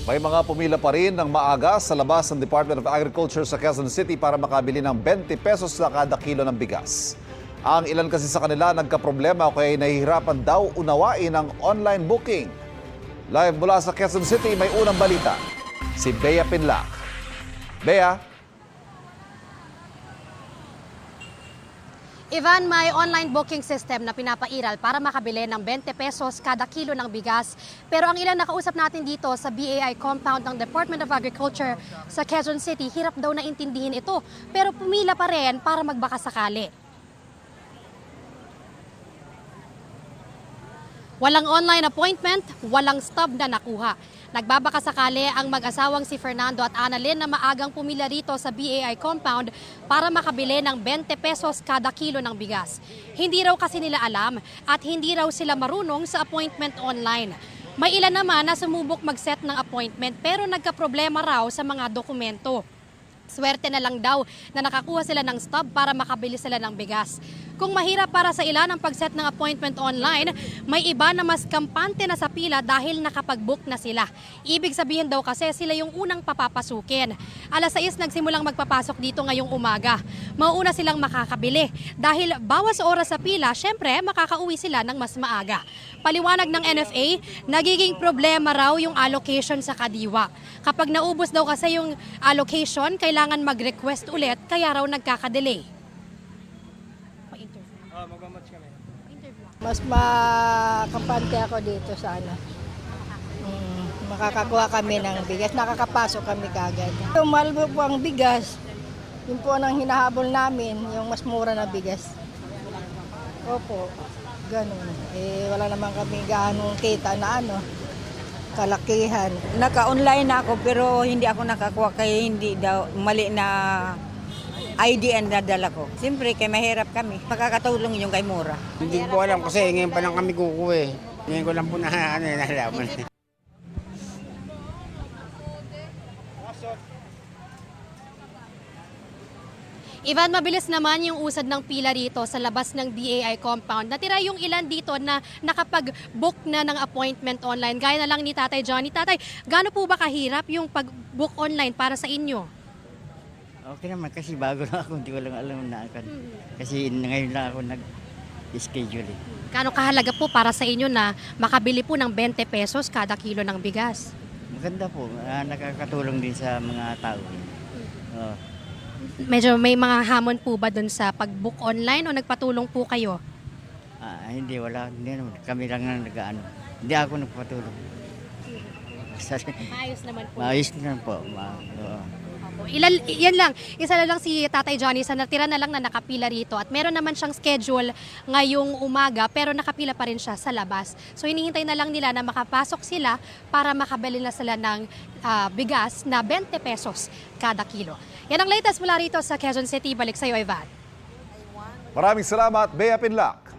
May mga pumila pa rin ng maaga sa labas ng Department of Agriculture sa Quezon City para makabili ng 20 pesos na kada kilo ng bigas. Ang ilan kasi sa kanila nagkaproblema o kaya nahihirapan daw unawain ang online booking. Live mula sa Quezon City, may unang balita. Si Bea Pinlac. Bea? Ivan, may online booking system na pinapairal para makabili ng 20 pesos kada kilo ng bigas. Pero ang ilan nakausap natin dito sa BAI compound ng Department of Agriculture sa Quezon City, hirap daw na intindihin ito. Pero pumila pa rin para magbakasakali. Walang online appointment, walang stub na nakuha. Nagbabakasakali ang mag-asawang si Fernando at Annalyn na maagang pumila rito sa BAI compound para makabili ng 20 pesos kada kilo ng bigas. Hindi raw kasi nila alam at hindi raw sila marunong sa appointment online. May ilan naman na sumubok mag-set ng appointment pero nagkaproblema raw sa mga dokumento. Swerte na lang daw na nakakuha sila ng stub para makabili sila ng bigas. Kung mahirap para sa ilan ang pag-set ng appointment online, may iba na mas kampante na sa pila dahil nakapag-book na sila. Ibig sabihin daw kasi sila yung unang papapasukin. Alas 6 nagsimulang magpapasok dito ngayong umaga. Mauuna silang makakabili. Dahil bawas oras sa pila, syempre makakauwi sila ng mas maaga. Paliwanag ng NFA, nagiging problema raw yung allocation sa kadiwa. Kapag naubos daw kasi yung allocation, kailangan mag-request ulit, kaya raw nagkakadelay. Mas makampante ako dito sa ano. Makakakuha kami ng bigas, nakakapasok kami kagad. Yung mahal po ang bigas, yun po ang hinahabol namin, yung mas mura na bigas. Opo, ganun. Wala naman kami gaanong kita na kalakihan. Naka-online na ako pero hindi ako nakakuha kaya hindi daw mali na ID ang dadala ko. Siyempre, kaya mahirap kami. Makakatulong yung kay Mura. Hindi ko po alam kasi ngayon pa lang kami kukuha eh. Ngayon ko lang po nalaman. Ivan, mabilis naman yung usad ng pila rito sa labas ng BAI compound. Natira yung ilan dito na nakapag-book na ng appointment online. Gaya na lang ni Tatay Johnny. Tatay, gaano po ba kahirap yung pag-book online para sa inyo? Okay naman kasi bago lang ako, hindi ko lang alam na akan. Kasi ngayon lang ako nag-schedule. Gaano kahalaga po para sa inyo na makabili po ng 20 pesos kada kilo ng bigas? Maganda po, nakakatulong din sa mga tao. Medyo may mga hamon po ba dun sa pag-book online o nagpatulong po kayo? Hindi, wala. Hindi naman. Kami lang ang nag-ano. Hindi ako nagpatulong. Maayos naman po. Maayos naman po. Yan lang, isa na lang si Tatay Johnny sa natira na lang na nakapila rito at meron naman siyang schedule ngayong umaga pero nakapila pa rin siya sa labas. So hinihintay na lang nila na makapasok sila para makabili na sila ng bigas na 20 pesos kada kilo. Yan ang latest mula rito sa Quezon City. Balik sa iyo, Ivan. Maraming salamat, Bea Pinlac.